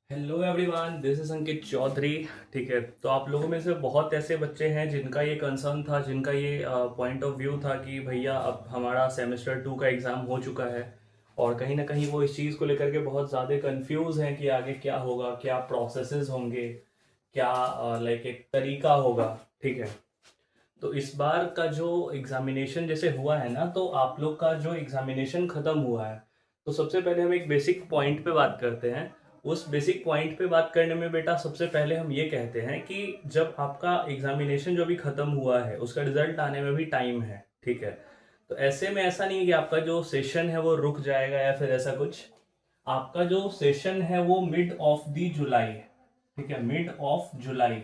Hello everyone, this is अंकित चौधरी। ठीक है, तो आप लोगों में से बहुत ऐसे बच्चे हैं जिनका ये कंसर्न था, जिनका ये पॉइंट ऑफ व्यू था कि भैया अब हमारा सेमेस्टर 2 का एग्ज़ाम हो चुका है और कहीं ना कहीं वो इस चीज़ को लेकर के बहुत ज़्यादा कंफ्यूज हैं कि आगे क्या होगा, क्या प्रोसेसेस होंगे, क्या लाइक एक तरीका होगा। ठीक है, तो इस बार का जो एग्जामिनेशन जैसे हुआ है ना, तो आप लोग का जो एग्जामिनेशन खत्म हुआ है, तो सबसे पहले हम एक बेसिक पॉइंट पे बात करते हैं। उस बेसिक पॉइंट पे बात करने में बेटा सबसे पहले हम ये कहते हैं कि जब आपका एग्जामिनेशन जो भी खत्म हुआ है उसका रिजल्ट आने में भी टाइम है। ठीक है, तो ऐसे में ऐसा नहीं है कि आपका जो सेशन है वो रुक जाएगा या फिर ऐसा कुछ। आपका जो सेशन है वो मिड ऑफ दी जुलाई है। ठीक है, mid of July,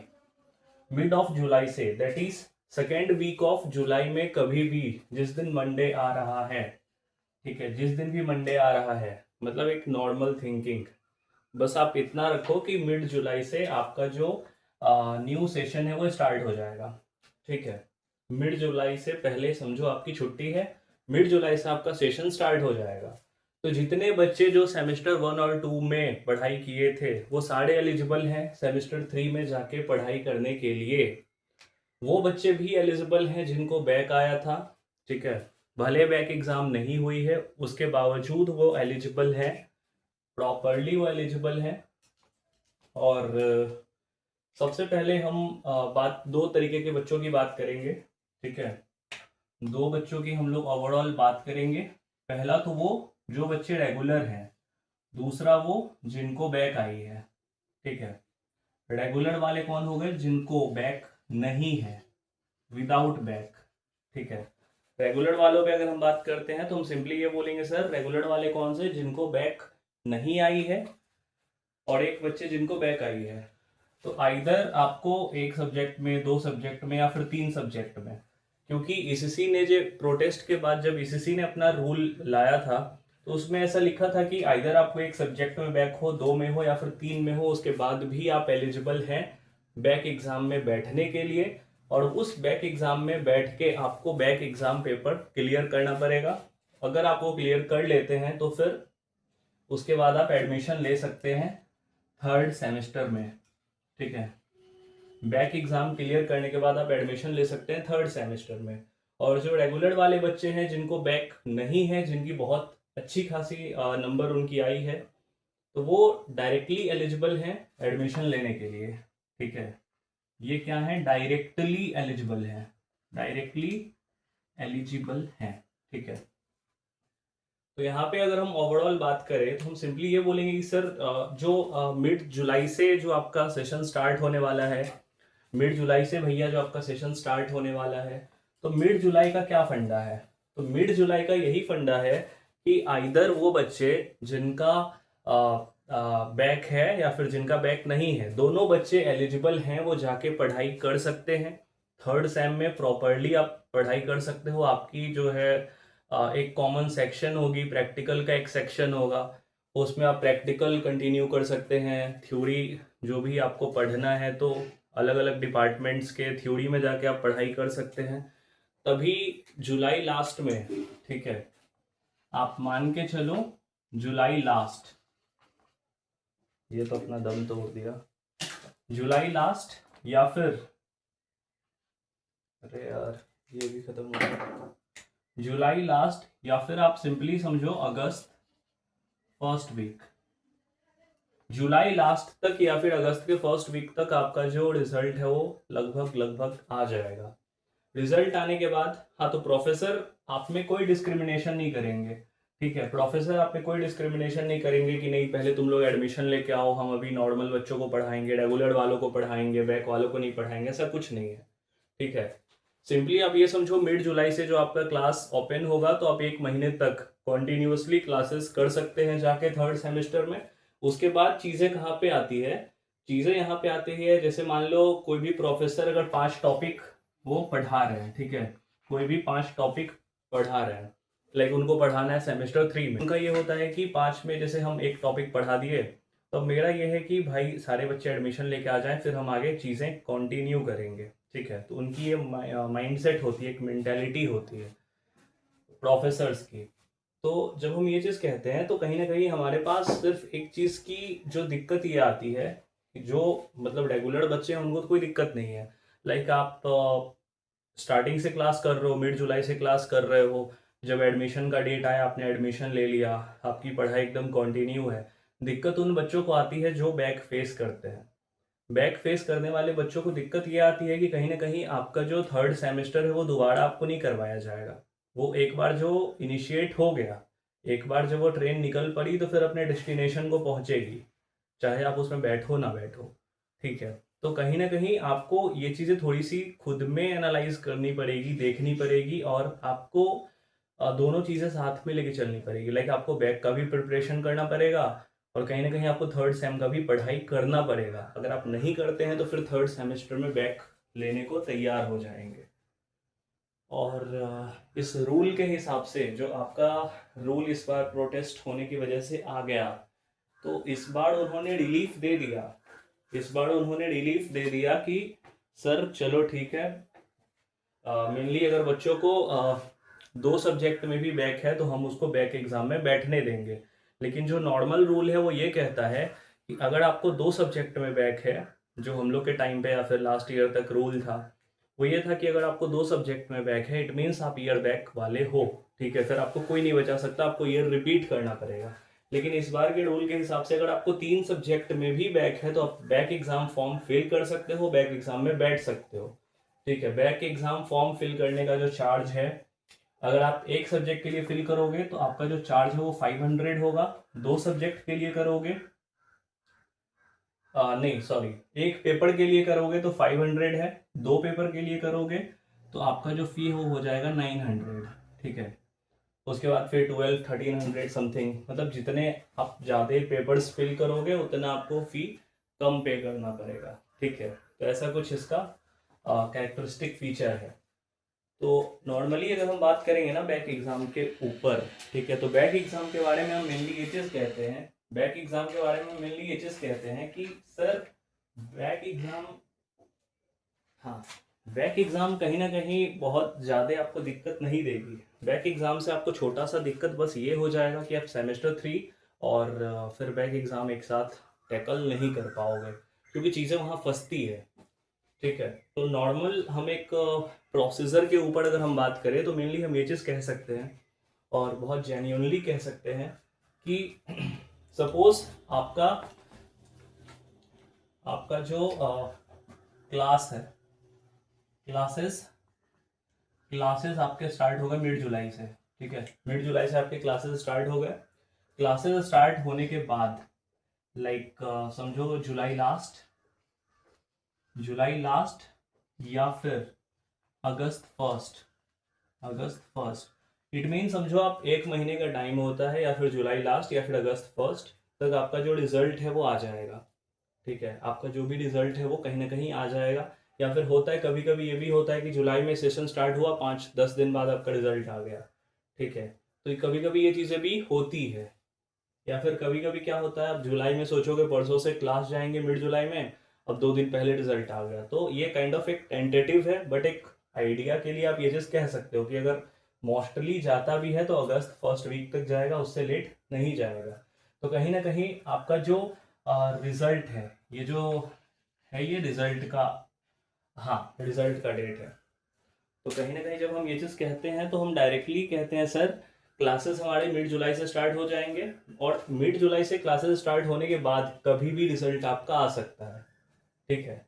mid of July से that is second week of July में कभी भी जिस दिन मंडे आ रहा है। ठीक है, जिस दिन भी मंडे आ रहा है, मतलब एक नॉर्मल थिंकिंग, बस आप इतना रखो कि मिड जुलाई से आपका जो न्यू सेशन है वो स्टार्ट हो जाएगा। ठीक है, मिड जुलाई से पहले समझो आपकी छुट्टी है, मिड जुलाई से आपका सेशन स्टार्ट हो जाएगा। तो जितने बच्चे जो सेमेस्टर 1 और 2 में पढ़ाई किए थे वो सारे एलिजिबल हैं सेमेस्टर 3 में जाके पढ़ाई करने के लिए। वो बच्चे भी एलिजिबल हैं जिनको बैक आया था। ठीक है, भले बैक एग्जाम नहीं हुई है उसके बावजूद वो एलिजिबल है, प्रॉपरली वो एलिजिबल है। और सबसे पहले हम बात दो तरीके के बच्चों की बात करेंगे। ठीक है, दो बच्चों की हम लोग ओवरऑल बात करेंगे। पहला तो वो जो बच्चे रेगुलर हैं, दूसरा वो जिनको बैक आई है। ठीक है, रेगुलर वाले कौन हो गए? जिनको बैक नहीं है, विदाउट बैक। ठीक है, रेगुलर वालों पे अगर हम बात करते हैं तो हम सिंपली ये बोलेंगे सर रेगुलर वाले कौन से? जिनको बैक नहीं आई है और एक बच्चे जिनको बैक आई है। तो आइदर आपको एक सब्जेक्ट में, दो सब्जेक्ट में या फिर तीन सब्जेक्ट में, क्योंकि ईसीसी ने जो प्रोटेस्ट के बाद जब ईसीसी ने अपना रूल लाया था तो उसमें ऐसा लिखा था कि आइदर आपको एक सब्जेक्ट में बैक हो, दो में हो या फिर तीन में हो, उसके बाद भी आप एलिजिबल हैं बैक एग्जाम में बैठने के लिए। और उस बैक एग्जाम में बैठ के आपको बैक एग्जाम पेपर क्लियर करना पड़ेगा। अगर आप वो क्लियर कर लेते हैं तो फिर उसके बाद आप एडमिशन ले सकते हैं थर्ड सेमेस्टर में। ठीक है, बैक एग्जाम क्लियर करने के बाद आप एडमिशन ले सकते हैं थर्ड सेमेस्टर में। और जो रेगुलर वाले बच्चे हैं जिनको बैक नहीं है, जिनकी बहुत अच्छी खासी नंबर उनकी आई है, तो वो डायरेक्टली एलिजिबल हैं एडमिशन लेने के लिए। ठीक है, ये क्या है? डायरेक्टली एलिजिबल है, डायरेक्टली एलिजिबल हैं। ठीक है, तो यहाँ पे अगर हम ओवरऑल बात करें तो हम सिंपली ये बोलेंगे कि सर जो मिड जुलाई से जो आपका सेशन स्टार्ट होने वाला है, मिड जुलाई से भैया जो आपका सेशन स्टार्ट होने वाला है, तो मिड जुलाई का क्या फंडा है? तो मिड जुलाई का यही फंडा है कि आइदर वो बच्चे जिनका बैक है या फिर जिनका बैक नहीं है, दोनों बच्चे एलिजिबल हैं, वो जाके पढ़ाई कर सकते हैं। थर्ड सेम में प्रॉपरली आप पढ़ाई कर सकते हो। आपकी जो है एक कॉमन सेक्शन होगी, प्रैक्टिकल का एक सेक्शन होगा, उसमें आप प्रैक्टिकल कंटिन्यू कर सकते हैं। थ्योरी जो भी आपको पढ़ना है तो अलग अलग डिपार्टमेंट्स के थ्योरी में जाके आप पढ़ाई कर सकते हैं। तभी जुलाई लास्ट में, ठीक है, आप मान के चलो जुलाई लास्ट, ये तो अपना दम तोड़ दिया, जुलाई लास्ट या फिर, अरे यार ये भी खत्म हो गया, जुलाई लास्ट या फिर आप सिंपली समझो अगस्त फर्स्ट वीक, जुलाई लास्ट तक या फिर अगस्त के फर्स्ट वीक तक आपका जो रिजल्ट है वो लगभग लगभग आ जाएगा। रिजल्ट आने के बाद, हाँ, तो प्रोफेसर आप में कोई डिस्क्रिमिनेशन नहीं करेंगे। ठीक है, प्रोफेसर आप में कोई डिस्क्रिमिनेशन नहीं करेंगे कि नहीं पहले तुम लोग एडमिशन लेके आओ, हम अभी नॉर्मल बच्चों को पढ़ाएंगे, रेगुलर वालों को पढ़ाएंगे, बैक वालों को नहीं पढ़ाएंगे, ऐसा कुछ नहीं है। ठीक है, सिंपली आप ये समझो मिड जुलाई से जो आपका क्लास ओपन होगा तो आप एक महीने तक कॉन्टिन्यूसली क्लासेस कर सकते हैं जाके थर्ड सेमेस्टर में। उसके बाद चीज़ें कहाँ पे आती है? चीज़ें यहाँ पे आती है, जैसे मान लो कोई भी प्रोफेसर अगर 5 टॉपिक वो पढ़ा रहे हैं, ठीक है, कोई भी 5 टॉपिक पढ़ा रहे हैं, लाइक उनको पढ़ाना है सेमेस्टर 3 में, उनका ये होता है कि 5 में जैसे हम एक टॉपिक पढ़ा दिए, तो मेरा ये है कि भाई सारे बच्चे एडमिशन लेके आ जाएं, फिर हम आगे चीज़ें कंटिन्यू करेंगे। ठीक है, तो उनकी ये माइंडसेट होती है, एक मेंटेलिटी होती है प्रोफेसर्स की। तो जब हम ये चीज़ कहते हैं तो कहीं ना कहीं हमारे पास सिर्फ एक चीज़ की जो दिक्कत ये आती है कि जो मतलब रेगुलर बच्चे हैं उनको तो कोई दिक्कत नहीं है। लाइक आप स्टार्टिंग से क्लास कर रहे हो, मिड जुलाई से क्लास कर रहे हो, जब एडमिशन का डेट आया आपने एडमिशन ले लिया, आपकी पढ़ाई एकदम कंटिन्यू है। दिक्कत उन बच्चों को आती है जो बैक फेस करते हैं। बैक फेस करने वाले बच्चों को दिक्कत ये आती है कि कहीं ना कहीं आपका जो थर्ड सेमेस्टर है वो दोबारा आपको नहीं करवाया जाएगा। वो एक बार जो इनिशिएट हो गया, एक बार जब वो ट्रेन निकल पड़ी तो फिर अपने डेस्टिनेशन को पहुंचेगी, चाहे आप उसमें बैठो ना बैठो। ठीक है। तो कहीं ना कहीं आपको ये चीज़ें थोड़ी सी खुद में एनालाइज करनी पड़ेगी, देखनी पड़ेगी, और आपको दोनों चीज़ें साथ में लेके चलनी पड़ेगी। लाइक आपको बैक का भी प्रिपरेशन करना पड़ेगा और कहीं ना कहीं आपको थर्ड सेम का भी पढ़ाई करना पड़ेगा। अगर आप नहीं करते हैं तो फिर थर्ड सेमेस्टर में बैक लेने को तैयार हो जाएंगे। और इस रूल के हिसाब से जो आपका रूल इस बार प्रोटेस्ट होने की वजह से आ गया, तो इस बार उन्होंने रिलीफ दे दिया। इस बार उन्होंने रिलीफ दे दिया कि सर चलो ठीक है, मेनली अगर बच्चों को दो सब्जेक्ट में भी बैक है तो हम उसको बैक एग्जाम में बैठने देंगे। लेकिन जो नॉर्मल रूल है वो ये कहता है कि अगर आपको दो सब्जेक्ट में बैक है, जो हम लोग के टाइम पे या फिर लास्ट ईयर तक रूल था, वो ये था कि अगर आपको दो सब्जेक्ट में बैक है इट मीन्स आप ईयर बैक वाले हो। ठीक है, फिर आपको कोई नहीं बचा सकता, आपको ईयर रिपीट करना पड़ेगा। लेकिन इस बार के रूल के हिसाब से अगर आपको तीन सब्जेक्ट में भी बैक है तो आप बैक एग्जाम फॉर्म फिल कर सकते हो, बैक एग्जाम में बैठ सकते हो। ठीक है। बैक एग्जाम फॉर्म फिल करने का जो चार्ज है, अगर आप एक सब्जेक्ट के लिए फिल करोगे तो आपका जो चार्ज है वो 500 होगा। दो सब्जेक्ट के लिए करोगे, नहीं सॉरी, एक पेपर के लिए करोगे तो 500 है, दो पेपर के लिए करोगे तो आपका जो फी है वो हो जाएगा 900। ठीक है। उसके बाद फिर 1200-1300 समथिंग, मतलब जितने आप ज़्यादा पेपर्स फिल करोगे उतना आपको फी कम पे करना पड़ेगा। ठीक है। तो ऐसा कुछ इसका कैरेक्टरिस्टिक फीचर है। तो नॉर्मली अगर हम बात करेंगे ना बैक एग्जाम के ऊपर, ठीक है, तो बैक एग्जाम के बारे में हम मेनली ये चीज़ कहते हैं, बैक एग्जाम के बारे में मेनली ये चीज़ कहते हैं कि सर बैक एग्जाम, हाँ, बैक एग्जाम कहीं ना कहीं बहुत ज़्यादा आपको दिक्कत नहीं देगी। बैक एग्जाम से आपको छोटा सा दिक्कत बस ये हो जाएगा कि आप सेमेस्टर 3 और फिर बैक एग्जाम एक साथ टैकल नहीं कर पाओगे, क्योंकि चीज़ें वहाँ फंसती है। ठीक है। तो नॉर्मल हम एक प्रोसीजर के ऊपर अगर हम बात करें तो मेनली हम ये चीज़ कह सकते हैं और बहुत जेन्युइनली कह सकते हैं कि सपोज आपका आपका जो क्लास है, क्लासेस क्लासेस आपके स्टार्ट हो गए मिड जुलाई से। ठीक है, मिड जुलाई से आपके क्लासेस स्टार्ट हो गए। क्लासेस स्टार्ट होने के बाद लाइक समझो जुलाई लास्ट या फिर अगस्त फर्स्ट इट मीन समझो आप एक महीने का टाइम होता है, या फिर जुलाई लास्ट या फिर अगस्त फर्स्ट तक आपका जो रिजल्ट है वो आ जाएगा। ठीक है, आपका जो भी रिजल्ट है वो कहीं ना कहीं आ जाएगा। या फिर होता है कभी कभी ये भी होता है कि जुलाई में सेशन स्टार्ट हुआ, 5-10 दिन बाद आपका रिजल्ट आ गया। ठीक है। तो कभी कभी ये चीज़ें भी होती है। या फिर कभी कभी क्या होता है, आप जुलाई में सोचोगे परसों से क्लास जाएंगे मिड जुलाई में, अब 2 दिन पहले रिजल्ट आ गया। तो ये काइंड ऑफ एक टेंटेटिव है, बट एक आइडिया के लिए आप ये चीज़ कह सकते हो कि अगर मोस्टली जाता भी है तो अगस्त फर्स्ट वीक तक जाएगा, उससे लेट नहीं जाएगा। तो कहीं ना कहीं आपका जो रिजल्ट है, ये जो है ये रिजल्ट का, हाँ, रिजल्ट का डेट है। तो कहीं ना कहीं जब हम ये चीज़ कहते हैं तो हम डायरेक्टली कहते हैं सर क्लासेस हमारे मिड जुलाई से स्टार्ट हो जाएंगे, और मिड जुलाई से क्लासेस स्टार्ट होने के बाद कभी भी रिजल्ट आपका आ सकता है। ठीक है।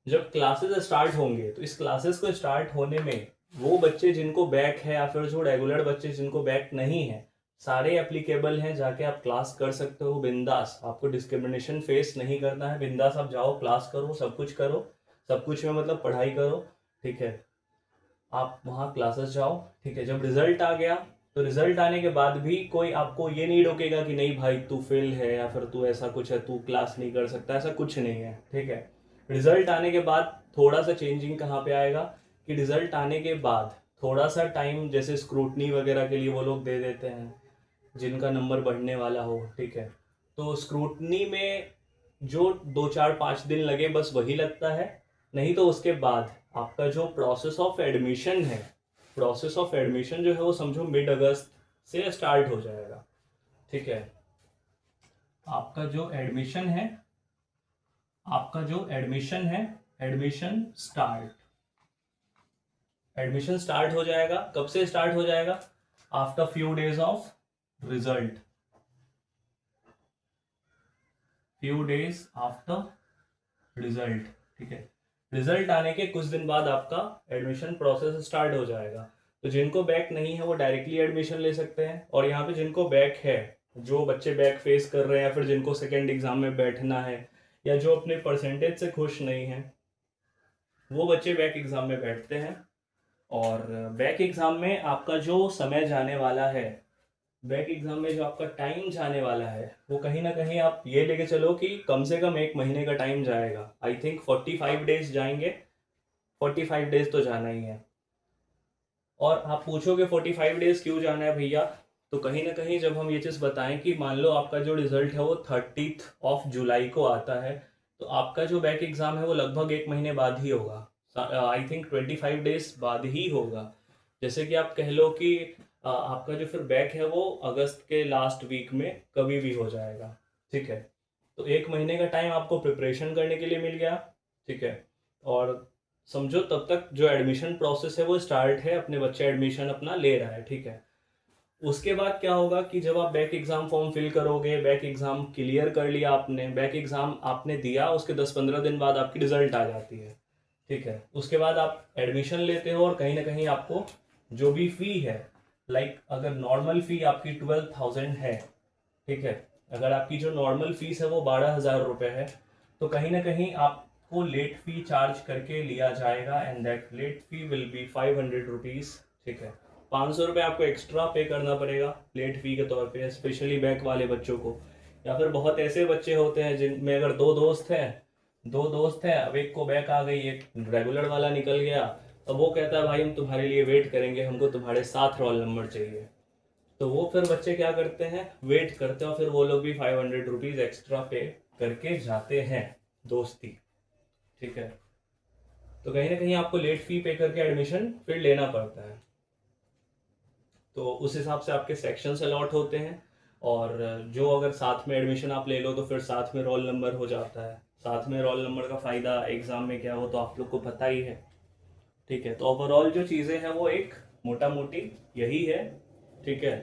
जब क्लासेस स्टार्ट होंगे तो इस क्लासेस को स्टार्ट होने में वो बच्चे जिनको बैक है या फिर जो रेगुलर बच्चे जिनको बैक नहीं है, सारे एप्लीकेबल हैं, जाके आप क्लास कर सकते हो बिंदास। आपको डिस्क्रिमिनेशन फेस नहीं करना है, बिंदास आप जाओ क्लास करो, सब कुछ करो, सब कुछ में मतलब पढ़ाई करो। ठीक है। आप वहाँ क्लासेस जाओ। ठीक है। जब रिजल्ट आ गया तो रिजल्ट आने के बाद भी कोई आपको ये नहीं रोकेगा कि नहीं भाई तू फेल है या फिर तू ऐसा कुछ है, तू क्लास नहीं कर सकता, ऐसा कुछ नहीं है। ठीक है। रिजल्ट आने के बाद थोड़ा सा चेंजिंग कहाँ पे आएगा कि रिजल्ट आने के बाद थोड़ा सा टाइम जैसे स्क्रूटनी वगैरह के लिए वो लोग दे देते हैं, जिनका नंबर बढ़ने वाला हो। ठीक है। तो स्क्रूटनी में जो 2-4-5 दिन लगे बस वही लगता है। नहीं तो उसके बाद आपका जो प्रोसेस ऑफ एडमिशन है, प्रोसेस ऑफ एडमिशन जो है वो समझो मिड अगस्त से स्टार्ट हो जाएगा। ठीक है, आपका जो एडमिशन है, एडमिशन स्टार्ट हो जाएगा। कब से स्टार्ट हो जाएगा? After few days of result, few days after result. ठीक है, रिजल्ट आने के कुछ दिन बाद आपका एडमिशन प्रोसेस स्टार्ट हो जाएगा। तो जिनको बैक नहीं है वो डायरेक्टली एडमिशन ले सकते हैं, और यहाँ पे जिनको बैक है, जो बच्चे बैक फेस कर रहे हैं या फिर जिनको सेकेंड एग्जाम में बैठना है, या जो अपने परसेंटेज से खुश नहीं है, वो बच्चे बैक एग्जाम में बैठते हैं। और बैक एग्जाम में आपका जो समय जाने वाला है, बैक एग्जाम में जो आपका टाइम जाने वाला है, वो कहीं ना कहीं आप ये लेके चलो कि कम से कम 1 महीने का टाइम जाएगा। आई थिंक 45 डेज जाएंगे, 45 डेज तो जाना ही है। और आप पूछोगे 45 डेज क्यों जाना है भैया? तो कहीं ना कहीं जब हम ये चीज़ बताएं कि मान लो आपका जो रिजल्ट है वो 30 ऑफ जुलाई को आता है, तो आपका जो बैक एग्ज़ाम है वो लगभग 1 महीने बाद ही होगा। आई थिंक 25 डेज बाद ही होगा। जैसे कि आप कह लो कि आपका जो फिर बैक है वो अगस्त के लास्ट वीक में कभी भी हो जाएगा। ठीक है, तो 1 महीने का टाइम आपको प्रिपरेशन करने के लिए मिल गया। ठीक है, और समझो तब तक जो एडमिशन प्रोसेस है वो स्टार्ट है, अपने बच्चे एडमिशन अपना ले रहा है। ठीक है, उसके बाद क्या होगा कि जब आप बैक एग्ज़ाम फॉर्म फिल करोगे, बैक एग्ज़ाम क्लियर कर लिया आपने, बैक एग्ज़ाम आपने दिया, उसके 10-15 दिन बाद आपकी रिजल्ट आ जाती है। ठीक है, उसके बाद आप एडमिशन लेते हो, और कहीं ना कहीं आपको जो भी फ़ी है, लाइक अगर नॉर्मल फ़ी आपकी 12,000 है, ठीक है, अगर आपकी जो नॉर्मल फीस है वो 12,000 रुपये है, तो कहीं ना कहीं आपको लेट फी चार्ज करके लिया जाएगा, and that late fee will be 500 rupees. ठीक है, 500 रुपये आपको एक्स्ट्रा पे करना पड़ेगा लेट फी के तौर पे, स्पेशली बैक वाले बच्चों को। या फिर बहुत ऐसे बच्चे होते हैं जिनमें अगर दो दोस्त हैं, अब एक को बैक आ गई, एक रेगुलर वाला निकल गया, अब वो कहता है भाई हम तुम्हारे लिए वेट करेंगे, हमको तुम्हारे साथ रोल नंबर चाहिए। तो वो फिर बच्चे क्या करते हैं, वेट करते हैं, और फिर वो लोग भी 500 रुपीज़ एक्स्ट्रा पे करके जाते हैं दोस्ती। ठीक है, तो कहीं ना कहीं आपको लेट फी पे करके एडमिशन फिर लेना पड़ता है। तो उस हिसाब से आपके सेक्शंस अलॉट होते हैं, और जो अगर साथ में एडमिशन आप ले लो तो फिर साथ में रोल नंबर हो जाता है। साथ में रोल नंबर का फ़ायदा एग्ज़ाम में क्या हो तो आप लोग को पता ही है। ठीक है, तो ओवरऑल जो चीज़ें हैं वो एक मोटा मोटी यही है। ठीक है,